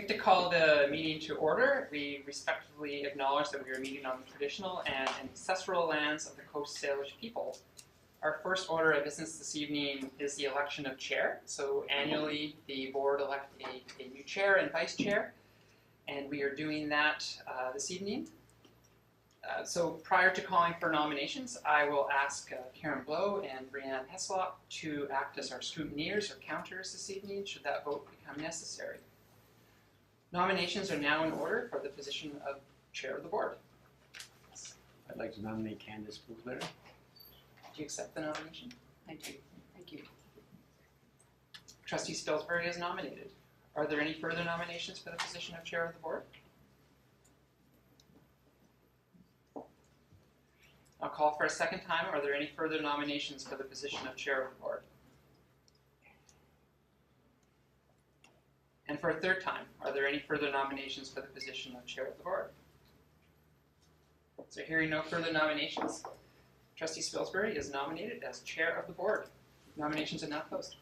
I'd like to call the meeting to order. We respectfully acknowledge that we are meeting on the traditional and ancestral lands of the Coast Salish people. Our first order of business this evening is the election of chair. So annually, the board elect a new chair and vice chair, and we are doing that this evening. So prior to calling for nominations, I will ask Karen Blow and Brianne Heslop to act as our scrutineers or counters this evening, should that vote become necessary. Nominations are now in order for the position of chair of the board. I'd like to nominate Candace Pillsbury. Do you accept the nomination? I do. Thank you. Trustee Spilsbury is nominated. Are there any further nominations for the position of chair of the board? I'll call for a second time. Are there any further nominations for the position of chair of the board? And for a third time, are there any further nominations for the position of chair of the board? So hearing no further nominations, Trustee Spilsbury is nominated as chair of the board. Nominations are now closed.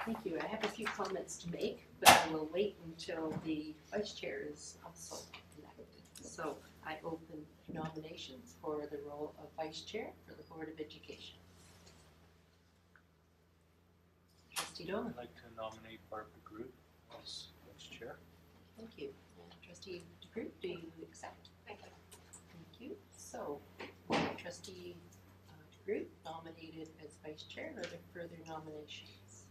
Thank you. I have a few comments to make, but I will wait until the vice chair is also elected. So I open nominations for the role of vice chair for the Board of Education. Trustee Dolan. I'd like to nominate Barbara Groot as vice chair. Thank you. And Trustee DeGroot, do you accept? Thank you. Thank you. So, Trustee DeGroot nominated as vice chair. Are there further nominations?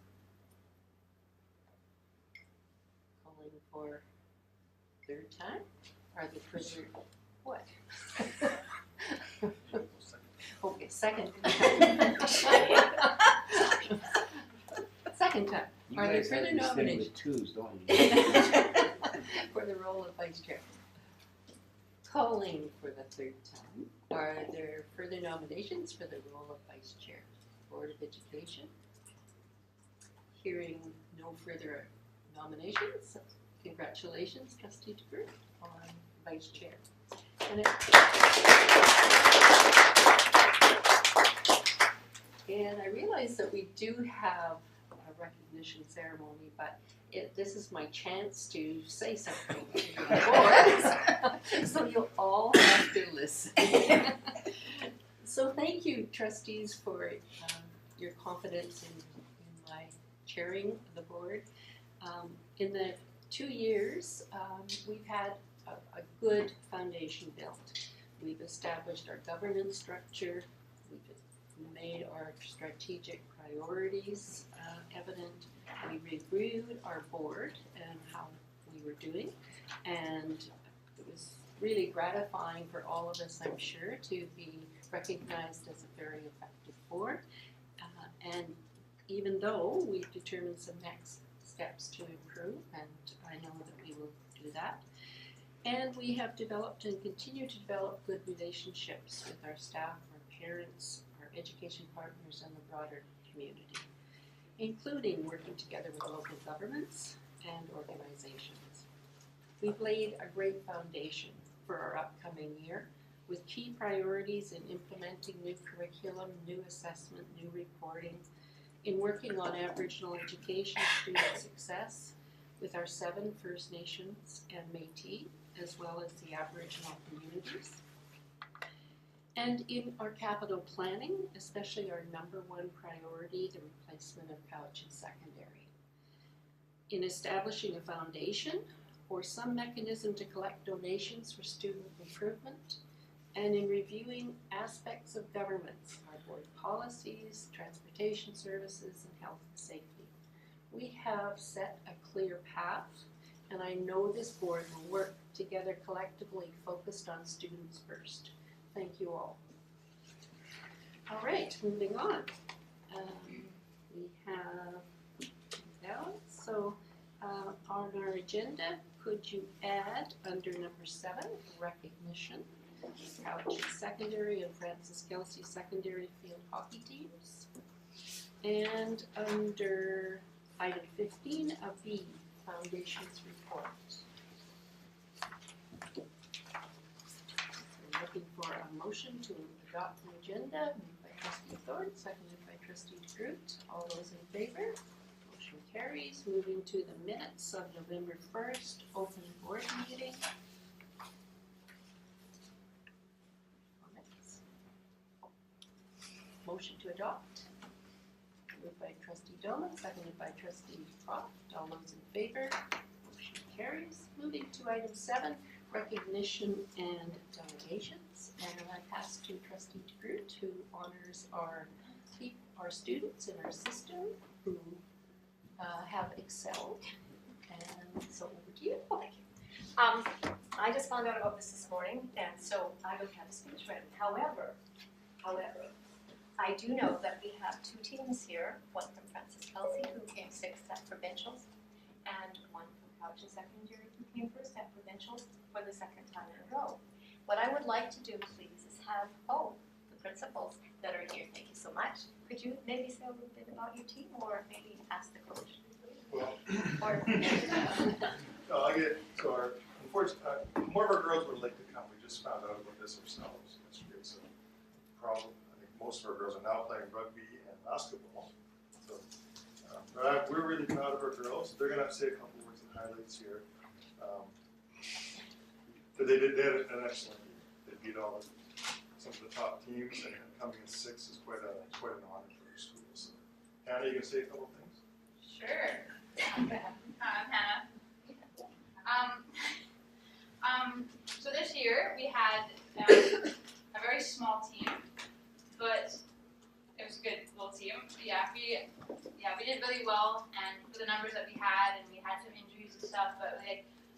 Calling for third time. Are there further? What? Okay, second. Second time. You Are there guys have further to stay nominations? with twos, don't you? For the role of vice chair. Calling for the third time. Are there further nominations for the role of vice chair? Board of Education. Hearing no further nominations, congratulations, Trustee DeGroot, on vice chair. And I realize that we do have a recognition ceremony, but this is my chance to say something to the board, so you'll all have to listen. So thank you, trustees, for your confidence in my chairing the board. In the 2 years, we've had a good foundation built. We've established our governance structure. We've made our strategic priorities evident. We reviewed our board and how we were doing, and it was really gratifying for all of us, I'm sure, to be recognized as a very effective board. And even though we've determined some next steps to improve, and I know that we will do that. And we have developed and continue to develop good relationships with our staff, our parents, our education partners, and the broader community, including working together with local governments and organizations. We've laid a great foundation for our upcoming year with key priorities in implementing new curriculum, new assessment, new reporting, in working on Aboriginal education student success with our 7 First Nations and Métis, as well as the Aboriginal communities. And in our capital planning, especially our #1 priority, the replacement of Cowichan Secondary. In establishing a foundation or some mechanism to collect donations for student improvement, and in reviewing aspects of governments, our board policies, transportation services, and health and safety. We have set a clear path, and I know this board will work together collectively focused on students first. Thank you all. All right, moving on. We have ballots. So on our agenda, could you add under number 7, recognition, Cowichan Secondary and Francis Kelsey Secondary field hockey teams, and under item 15, a B, Foundation's report. motion to adopt the agenda, moved by trustee Thornton, seconded by trustee DeGroot. All those in favor? Motion carries. Moving to the minutes of November 1st, open board meeting. Comments? Motion to adopt. Moved by trustee Dolan, seconded by trustee Croft. All those in favor? Motion carries. Moving to item 7, recognition and delegations. And I pass to trustee DeGroot, who honors our students in our system who have excelled. And so over to you. I just found out about this morning, and so I don't have a speech ready. However, I do know that we have 2 teams here, one from Francis Kelsey, who came 6th at provincials, and one from Crouch Secondary, who came 1st at provincials for the 2nd time in a row. What I would like to do, please, is have, the principals that are here, thank you so much. Could you maybe say a little bit about your team, or maybe ask the coach? Well, Or, no, unfortunately, more of our girls would like to come. We just found out about this ourselves yesterday. It's a problem. I think most of our girls are now playing rugby and basketball. So, but we're really proud of our girls. They're gonna have to say a couple words and highlights here. But they had an excellent year. They beat some of the top teams, and coming in 6th is quite an honor for our school. So, Hannah, you gonna say a couple things? Sure. Hannah. So this year we had a very small team, but it was a good little team. We did really well, and for the numbers that we had, and we had some injuries and stuff, but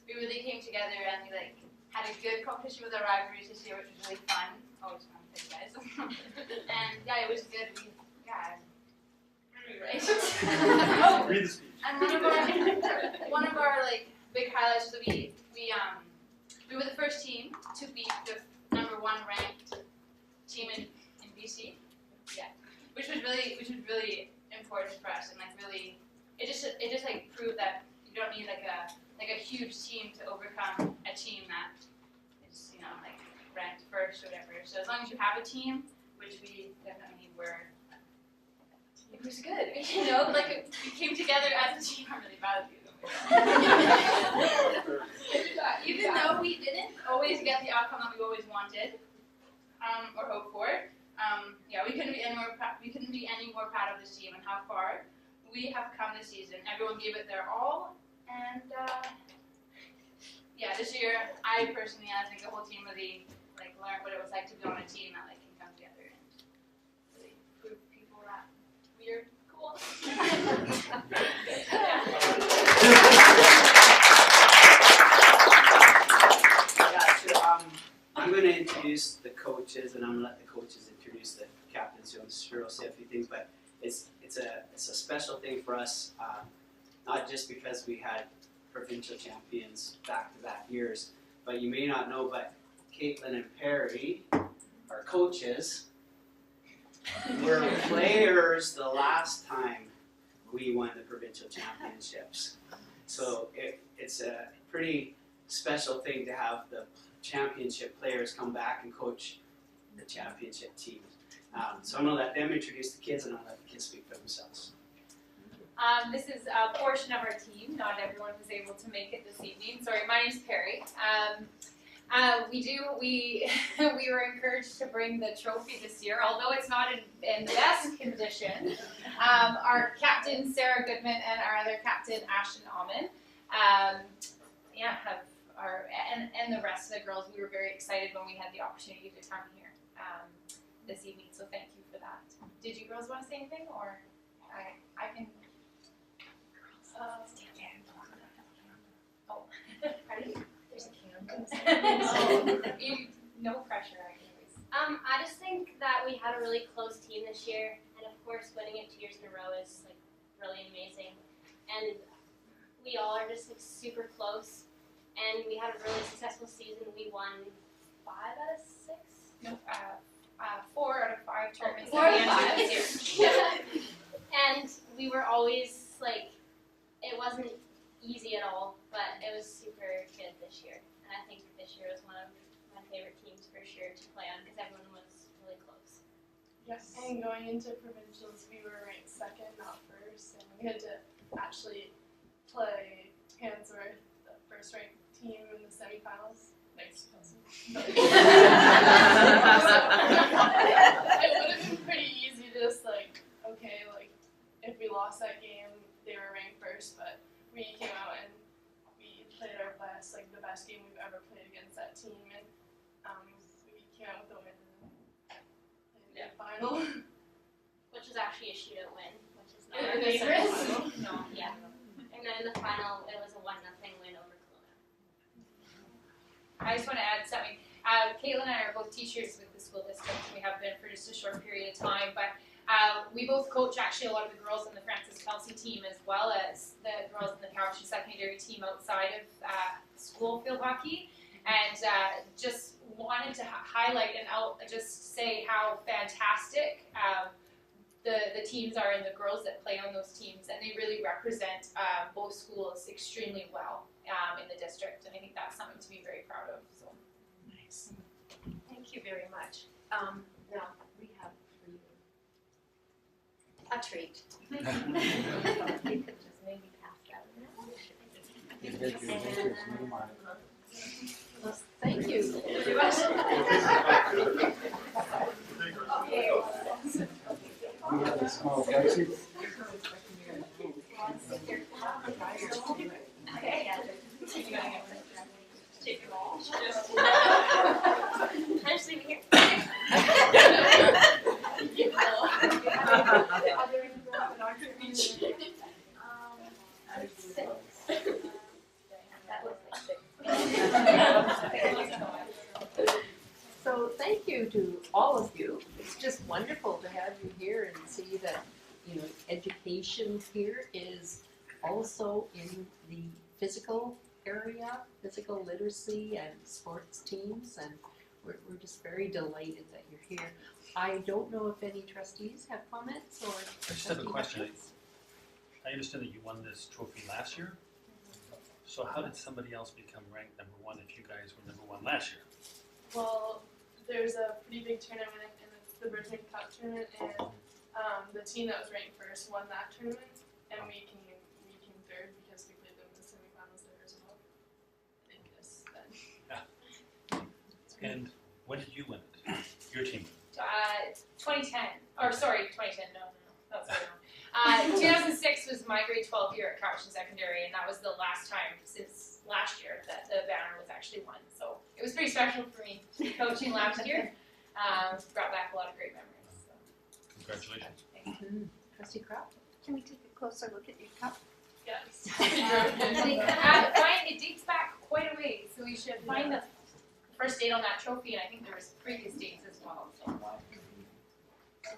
we really came together and we had a good competition with our rivalries this year, which was really fun. Always fun with you guys. And it was good. Right. Read the speech. And one of our big highlights was that we were the first team to beat the #1 ranked team in BC. Yeah, which was really important for us, and really it just proved that you don't need a huge team to overcome a team that is ranked first or whatever. So as long as you have a team, which we definitely were. It was good, we came together as a team. I'm really proud of you. Even though we didn't always get the outcome that we always wanted, or hoped for, we couldn't be any more proud of this team and how far we have come this season. Everyone gave it their all, and this year I personally, and I think the whole team really learned what it was like to be on a team that can come together and really prove people that we're cool. I'm going to introduce the coaches, and I'm going to let the coaches introduce the captains, who I'm sure will say a few things, but it's a special thing for us, not just because we had provincial champions back-to-back years, but you may not know, but Caitlin and Perry, our coaches, were players the last time we won the provincial championships. So it's a pretty special thing to have the championship players come back and coach the championship team. So I'm going to let them introduce the kids, and I'll let the kids speak for themselves. This is a portion of our team. Not everyone was able to make it this evening. Sorry, my name's Perry. We were encouraged to bring the trophy this year, although it's not in the best condition. Our captain, Sarah Goodman, and our other captain, Ashton Alman, and the rest of the girls, we were very excited when we had the opportunity to come here this evening, so thank you for that. Did you girls want to say anything, or I can... ready? There's a camera. No pressure, I can always. I just think that we had a really close team this year, and of course winning it 2 years in a row is really amazing. And we all are just super close, and we had a really successful season. We won 5 out of 6? No, 4 out of 5 tournaments 4 out at of the 5. end of this year. And we were always it wasn't easy at all, but it was super good this year. And I think this year was one of my favorite teams for sure to play on, because everyone Yes. And going into provincials, we were ranked second, not first, and we had to actually play Handsworth, the first ranked team in the semifinals. Thanks, Kelsey. It would have been pretty easy to just like, okay, like if we lost that game, they were ranked first, but we came out and we played our best, like the best game we've ever played against that team, and we came out with a win in the final. Which was actually a shootout win, which is not In our the favorite. semifinal. No, yeah. And then in the final, it was a 1-0 win over Kelowna. I just want to add something. Caitlin and I are both teachers with the school district. We have been for just a short period of time, but we both coach actually a lot of the girls on the Francis Kelsey team as well as the girls in the Cowichan secondary team outside of school field hockey. And just wanted to highlight and just say how fantastic the teams are and the girls that play on those teams, and they really represent both schools extremely well in the district, and I think that's something to be very proud of. So Nice. Thank you very much. Now, We have for you. a treat. You could just maybe pass that around. Well, thank you. I'm just leaving here. So thank you to all of you. It's just wonderful to have you here and see that, you know, education here is also in the physical area, physical literacy and sports teams, and we're just very delighted that you're here. I don't know if any trustees have comments or. I just have a question. I understand that you won this trophy last year. So how did somebody else become ranked number one if you guys were number one last year? Well, there's a pretty big tournament, and it's the Brisbane Cup tournament, and the team that was ranked first won that tournament, and we came third because we played them in the semifinals there as well. I think this then. And when did you win it? Your team? 2010, or sorry, 2010. No, that's wrong. 2006 was my grade 12 year at Cowichan Secondary, and that was the last time since last year that the banner was actually won. So it was pretty special for me coaching last year. Brought back a lot of great memories. So. Congratulations. Trustee Kraft? Can we take a closer look at your cup? Yes. It dates back quite a ways, so we should find the first date on that trophy, and I think there was previous dates as well. So.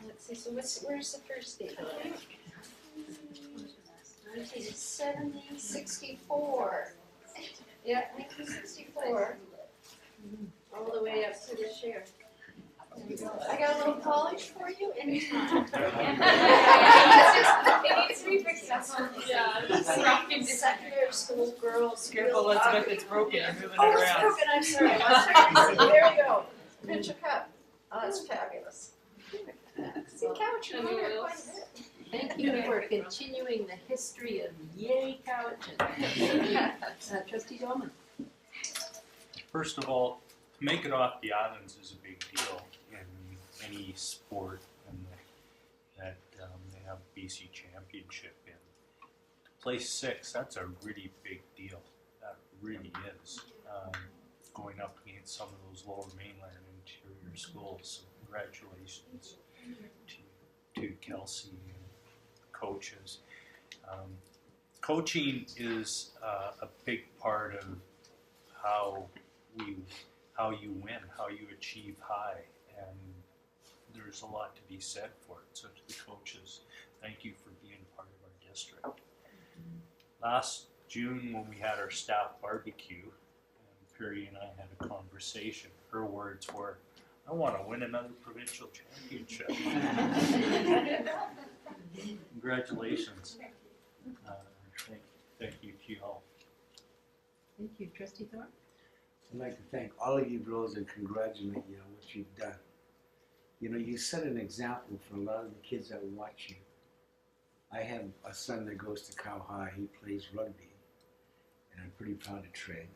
Let's see, so where's the first date? 1964. Yeah, 1964. All the way up to this year. I got a little polish for you anytime. It needs to be fixed up. Yeah. Secondary school girls. Careful, Elizabeth, it's broken, you're moving it Oh, it's around. broken, I'm sorry. There we go. Pinch a cup. Oh, that's fabulous. See, Cowichan won there quite a bit. Thank you for continuing the history of Yay Cowichan. Trustee Dolman? First of all, to make it off the islands is a big deal in any sport, and that they have BC Championship in. To place 6, that's a really big deal. That really is. Going up against some of those lower mainland interior schools. So congratulations to Kelsey and coaches. Coaching is a big part of how you win, how you achieve high, and there's a lot to be said for it. So to the coaches, thank you for being part of our district. Last June when we had our staff barbecue, Perry and I had a conversation. Her words were, I want to win another provincial championship. Congratulations. Thank you to you all. Thank you. Trustee Thorpe? I'd like to thank all of you girls and congratulate you on what you've done. You know, you set an example for a lot of the kids that watch you. I have a son that goes to Cow High. He plays rugby, and I'm pretty proud of Trey,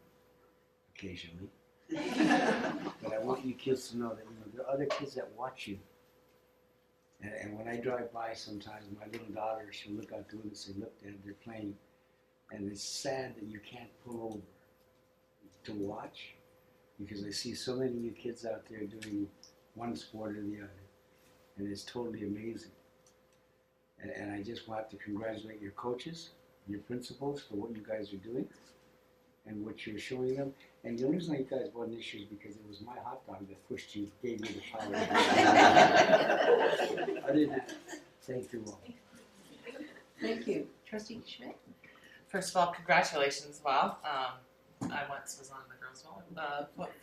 occasionally. But I want you kids to know that, you know, there are other kids that watch you. And when I drive by sometimes, my little daughter, she'll look out the window and say, look, Dad, they're playing. And it's sad that you can't pull over to watch, because I see so many of you kids out there doing one sport or the other. And it's totally amazing. And I just want to congratulate your coaches, your principals for what you guys are doing and what you're showing them. And the only reason you guys won this year is because it was my hot dog that pushed you, gave you the power. Other than that, thank you all. Thank you. Trustee Schmidt? First of all, congratulations, Bob. I once was on the girls'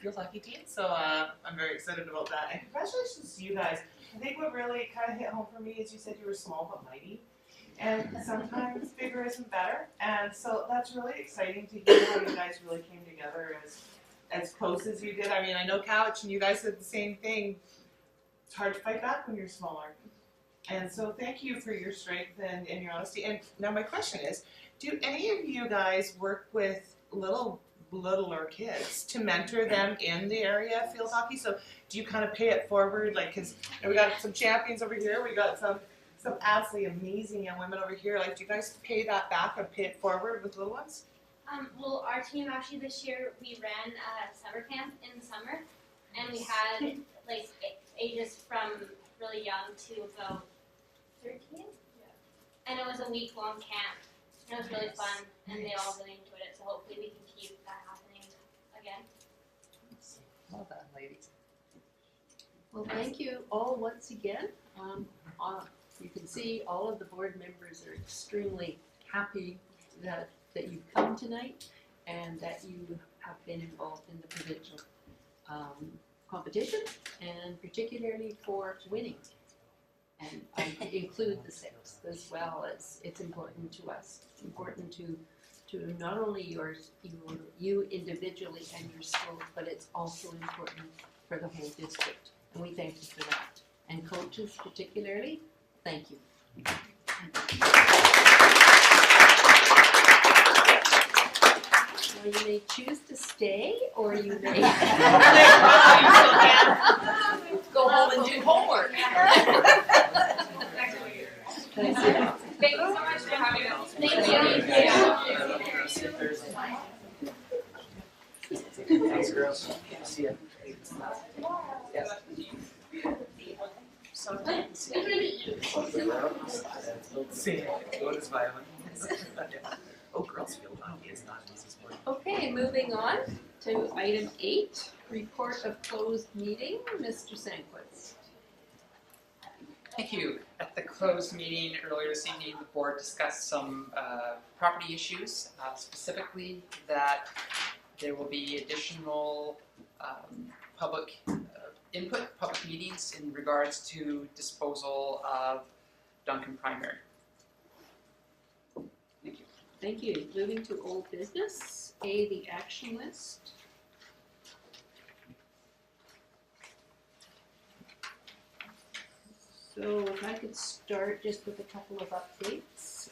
field hockey team, so I'm very excited about that. And congratulations to you guys. I think what really kind of hit home for me is you said you were small but mighty. And sometimes bigger isn't better. And so that's really exciting to hear how you guys really came together as close as you did. I mean, I know Couch and you guys said the same thing. It's hard to fight back when you're smaller. And so thank you for your strength and your honesty. And now my question is, do any of you guys work with littler kids to mentor them in the area of field hockey? So do you kind of pay it forward? Like, because we got some champions over here, we got some absolutely amazing young women over here. Like, do you guys pay that back and pay it forward with little ones? Well, our team actually this year, we ran a summer camp in the summer, and we had like ages from really young to about 13. Yeah. And it was a week-long camp. And it was really fun, and they all really enjoyed it. So hopefully we can keep that happening again. Well done, ladies. Well, thank you all once again. You can see all of the board members are extremely happy that you've come tonight and that you have been involved in the provincial competition, and particularly for winning. And I include the sixth as well, as it's important to us. It's important to not only you individually and your schools, but it's also important for the whole district. And we thank you for that. And coaches particularly, thank you. Well, you may choose to stay, or you may go home and do homework. Thank you so much for having us. Thank you. Thanks, girls. See ya. Yes. See, what is violent? Oh, girls field hockey is not an easy sport. Okay, moving on to item 8, report of closed meeting. Mr. Sanquist. Thank you. At the closed meeting earlier this evening, the board discussed some property issues, specifically that there will be additional public input, public meetings in regards to disposal of Duncan Primary. Thank you. Thank you. Moving to old business, the action list. So if I could start just with a couple of updates.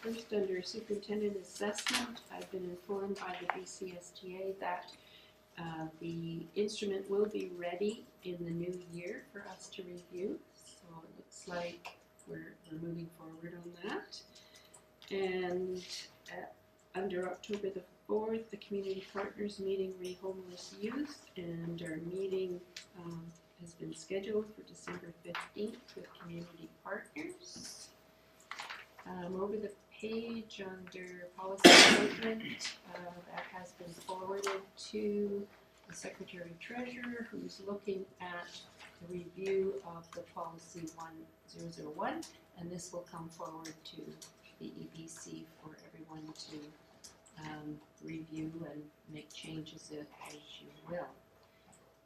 First, under superintendent assessment, I've been informed by the BCSTA that the instrument will be ready in the new year for us to review. So it looks like we're moving forward on that. And under October the 4th, the community partners meeting re-homeless youth, and our meeting has been scheduled for December 15th with community partners. Over the page under policy development, that has been forwarded to the Secretary Treasurer, who's looking at the review of the policy 1001, and this will come forward to the EBC for everyone to review and make changes as you will.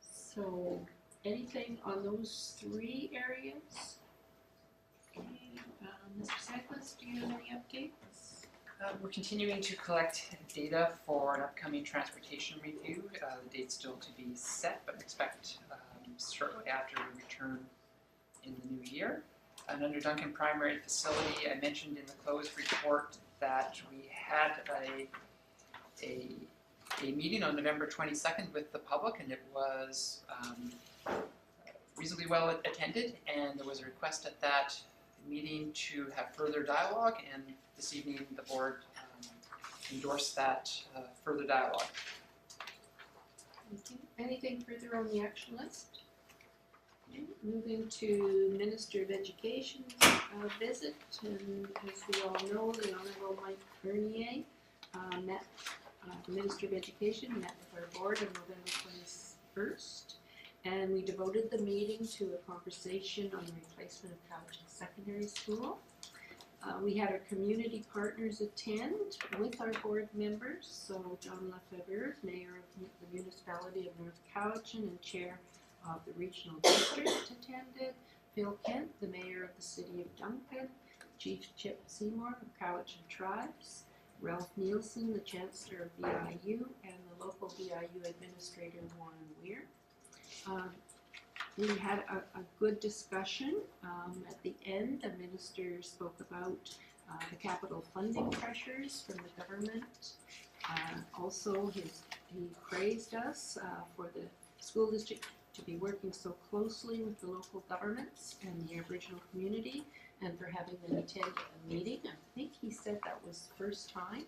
So, anything on those 3 areas? Okay, Mr. Sanquist, do you have any updates? We're continuing to collect data for an upcoming transportation review. The date's still to be set, but expect shortly after we return in the new year. And under Duncan Primary Facility, I mentioned in the closed report that we had a meeting on November 22nd with the public, and it was reasonably well attended, and there was a request at that meeting to have further dialogue, and this evening the board endorsed that further dialogue. Thank you. Anything further on the action list? Okay, moving to Minister of Education's visit, and as we all know, the Honourable Mike Bernier met, the Minister of Education met with our board on November 21st, and we devoted the meeting to a conversation on the replacement of Cowichan Secondary School. We had our community partners attend with our board members, so John Lefebvre, Mayor of the Municipality of North Cowichan and Chair of the Regional District attended, Phil Kent, the Mayor of the City of Duncan, Chief Chip Seymour of Cowichan Tribes, Ralph Nielsen, the Chancellor of VIU, and the local VIU Administrator Warren Weir. We had a good discussion. At the end, the minister spoke about the capital funding pressures from the government. Also, he praised us for the school district to be working so closely with the local governments and the Aboriginal community, and for having them attend a meeting. I think he said that was the first time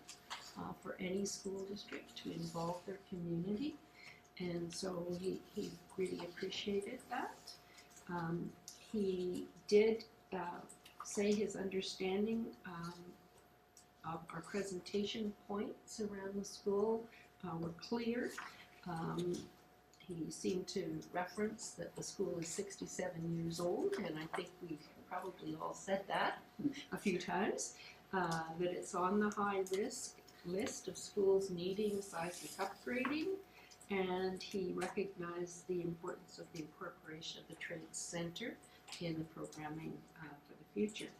for any school district to involve their community. And so he really appreciated that. He did say his understanding of our presentation points around the school were clear. He seemed to reference that the school is 67 years old, and I think we've probably all said that a few times, that it's on the high risk list of schools needing seismic upgrading. And he recognized the importance of the incorporation of the Trade Center in the programming for the future.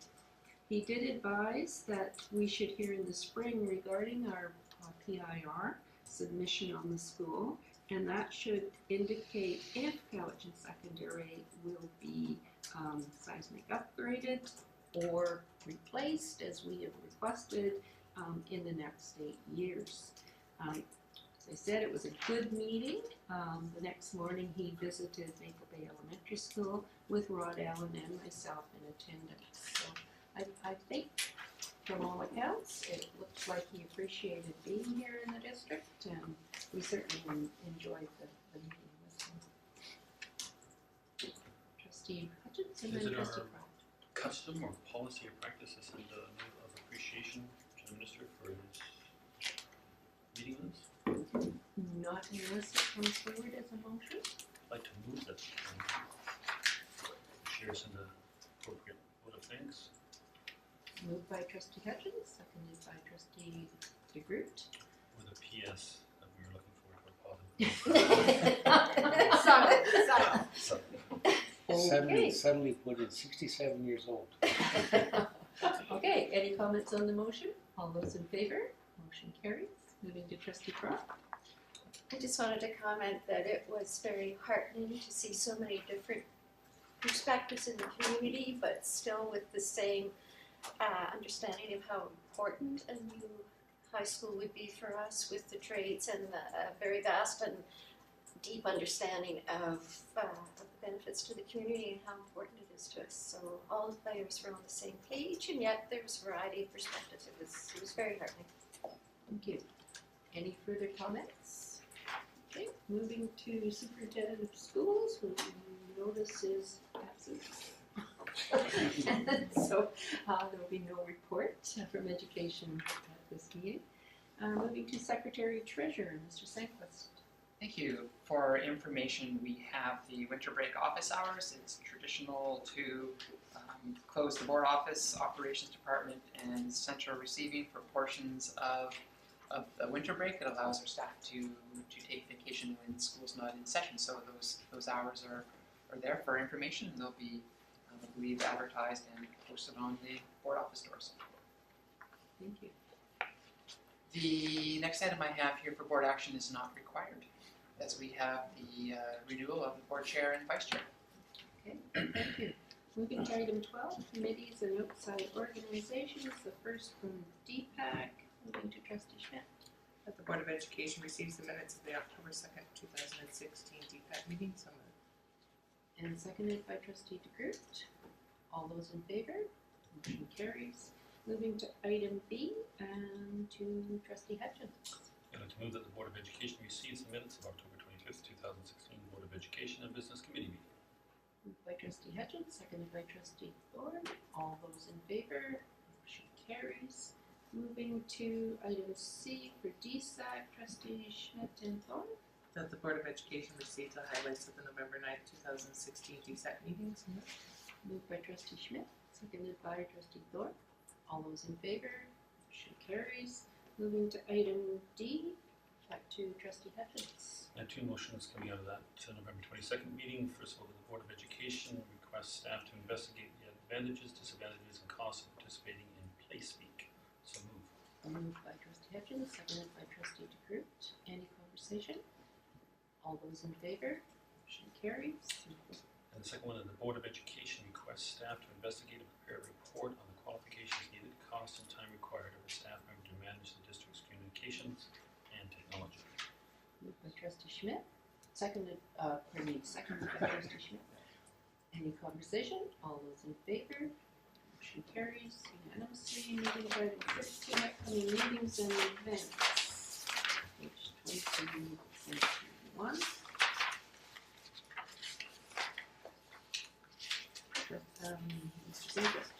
He did advise that we should hear in the spring regarding our PIR submission on the school, and that should indicate if Cowichan Secondary will be seismic upgraded or replaced, as we have requested, in the next 8 years. As I said, it was a good meeting. The next morning he visited Maple Bay Elementary School with Rod Allen and myself in attendance. So I think from all accounts it looks like he appreciated being here in the district, and we certainly enjoyed the meeting with him. Trustee Hutchins and Is then it Trustee our Pratt. custom or policy or practice to send a note of appreciation to the minister for his meeting with us? Not unless it comes forward as a motion. I'd like to move that share us in the appropriate vote of thanks. Moved by Trustee Hutchins, seconded by Trustee DeGroot. With a PS that we were looking for a positive. Okay. Suddenly put in 67 years old. Okay, any comments on the motion? All those in favor? Motion carries. Moving to Trustee Pratt. I just wanted to comment that it was very heartening to see so many different perspectives in the community, but still with the same understanding of how important a new high school would be for us with the trades and the very vast and deep understanding of the benefits to the community and how important it is to us. So all the players were on the same page, and yet there was a variety of perspectives. It was very heartening. Thank you. Any further comments? Okay, moving to Superintendent of Schools, who you notice is absent. So there will be no report from Education at this meeting. Moving to Secretary Treasurer, Mr. Sanquist. Thank you. For information, we have the winter break office hours. It's traditional to close the board office, operations department, and central receiving for portions of the winter break. It allows our staff to take vacation when school's not in session. So those hours are there for information, and they'll be, I believe, advertised and posted on the board office doors. Thank you. The next item I have here for board action is not required. as we have the renewal of the board chair and vice chair. Okay, thank you. Moving to item 12, committees and outside organizations. The first from DPAC, moving to trustee Schmidt. That the Board of Education receives the minutes of the October 2nd, 2016 DPAC meeting, so moved. And seconded by trustee DeGroot. All those in favor? Motion carries. Moving to item B and to trustee Hutchins. I'd like to move that the Board of Education receives the minutes of October 25th, 2016 Board of Education and Business Committee meeting. Moved by trustee Hutchins, seconded by trustee Thorne. All those in favor? Motion carries. Moving to item C for DSAC, trustee Schmidt and Thorne. That the Board of Education receives the highlights of the November 9th, 2016 DSAC meeting, so moved. Moved by trustee Schmidt, seconded by trustee Thorne. All those in favor? Motion carries. Moving to item D, back to trustee Hutchins. And two motions coming out of that November 22nd meeting. First of all, the Board of Education requests staff to investigate the advantages, disadvantages, and costs of participating in PlaySpeak. So move. Moved by trustee Hutchins, seconded by trustee DeGroot. Any conversation? All those in favor? Motion carries. And the second one, the Board of Education requests staff to investigate and prepare a report on the qualifications needed, cost, and time required of a staff member to manage the district's communications and technology. Moved by trustee Schmidt, seconded by trustee Schmidt. Any conversation? All those in favor? Motion carries unanimously. Moving to item 15, upcoming meetings and events. Page 22 and 21. Mr. Sandquist.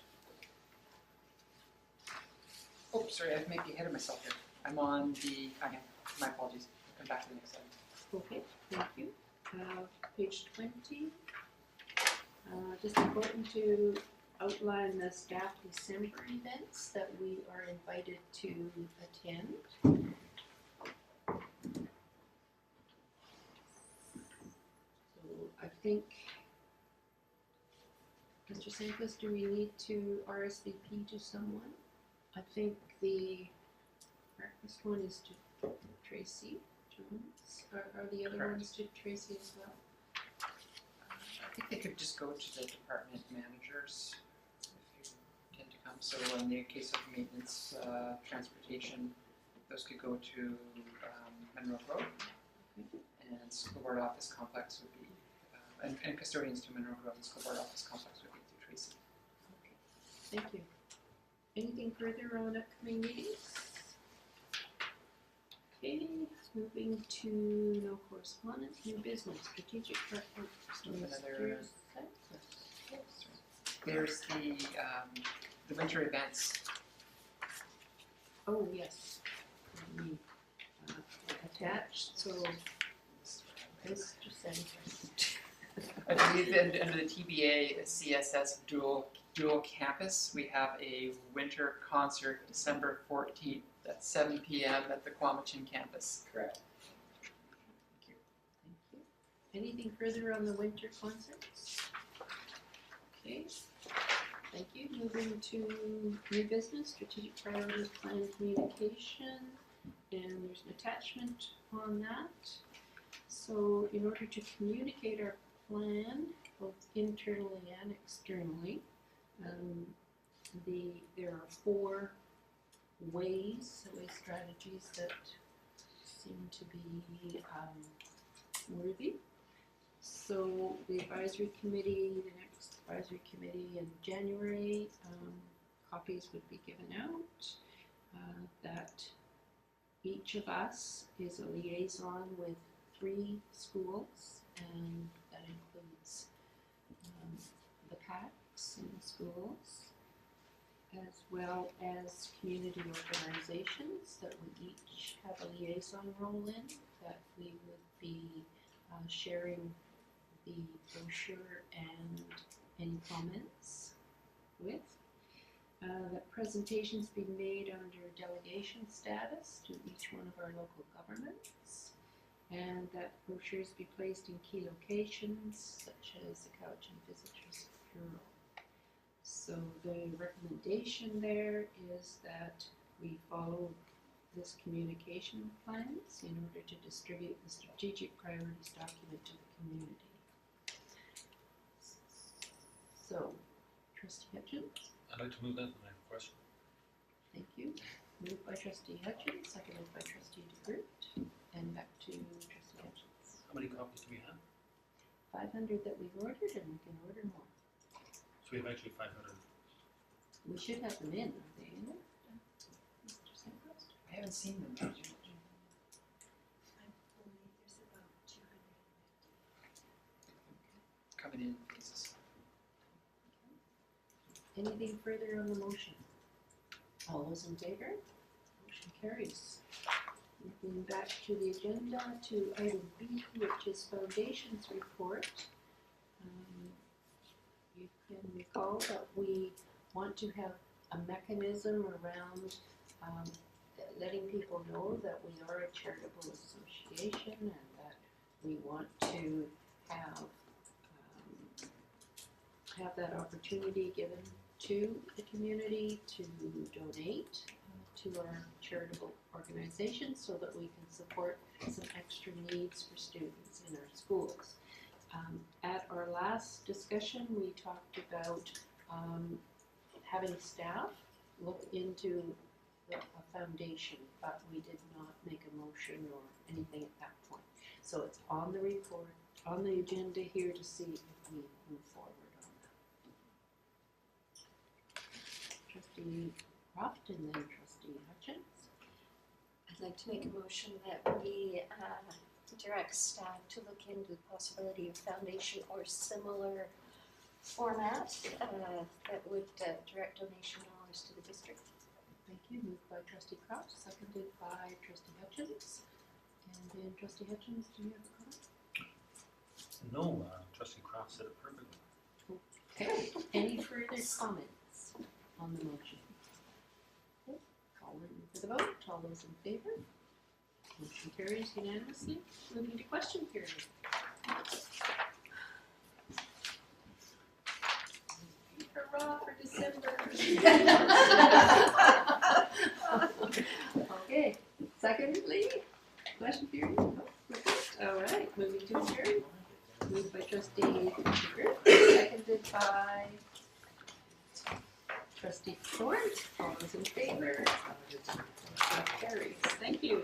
Oh, sorry, I might be ahead of myself here. I'm on my apologies. I'll come back to the next slide. Okay, thank you. Page 20. Just important to outline the staff December events that we are invited to attend. So I think, Mr. Sandquist, do we need to RSVP to someone? I think the breakfast one is to Tracy Jones. Are the other Correct. ones to Tracy as well? I think they could just go to the department managers if you tend to come. So in the case of maintenance, transportation, those could go to Monroe Grove. And school board office complex would be, and custodians to Monroe Grove, and school board office complex would be to Tracy. Thank you. Anything further on upcoming meetings? Okay, moving to no correspondence, new business, strategic partner. Another- There's the winter events. Oh, yes. We attached, so this just said. I believe that under the TBA CSS dual campus, we have a winter concert December 14th at 7 p.m. at the Quamachin campus. Correct. Thank you. Anything further on the winter concerts? Okay, thank you. Moving to new business, strategic priorities, plan and communication, and there's an attachment on that. So in order to communicate our plan, both internally and externally, there are 4 ways, strategies that seem to be worthy. So the advisory committee, the next advisory committee in January, copies would be given out, that each of us is a liaison with 3 schools, and that includes the PACs in the schools, as well as community organizations that we each have a liaison role in, that we would be sharing the brochure and any comments with. That presentations be made under delegation status to each one of our local governments, and that brochures be placed in key locations such as the Cowichan Visitors Bureau. So the recommendation there is that we follow this communication plans in order to distribute the strategic priorities document to the community. So, Trustee Hutchins, I'd like to move that, and I have a question. thank you. Moved by Trustee Hutchins, seconded by Trustee DeGroot, and back to Trustee Hutchins. How many copies do we have? 500 that we've ordered, and we can order more. So we have actually 500. We should have them in, are they in there? Mr. Sandhurst? I haven't seen them. I believe there's about 200. Coming in pieces. Anything further on the motion? All those in favor? Motion carries. Moving back to the agenda to item B, which is Foundations Report. You can recall that we want to have a mechanism around letting people know that we are a charitable association and that we want to have that opportunity given to the community to donate to our charitable organization so that we can support some extra needs for students in our schools. At our last discussion, we talked about having staff look into a foundation, but we did not make a motion or anything at that point. So it's on the report, on the agenda here to see if we move forward on that. Trustee Croft and then Trustee Hutchins. I'd like to make a motion that we direct staff to look into the possibility of foundation or similar format that would direct donation dollars to the district. Thank you. Moved by Trustee Croft, seconded by Trustee Hutchins. And then Trustee Hutchins, do you have a comment? No, Trustee Croft said it perfectly. Okay. Any further comments on the motion? Okay. Calling for the vote. All those in favor? Motion carries unanimously. Moving to question period. Hurrah for December. Okay. Secondly, question period. Oh, all right. Moving to adjourn. Moved by Trustee DeGroot, seconded by Trustee Ford. All those in favor? Motion carries. Thank you.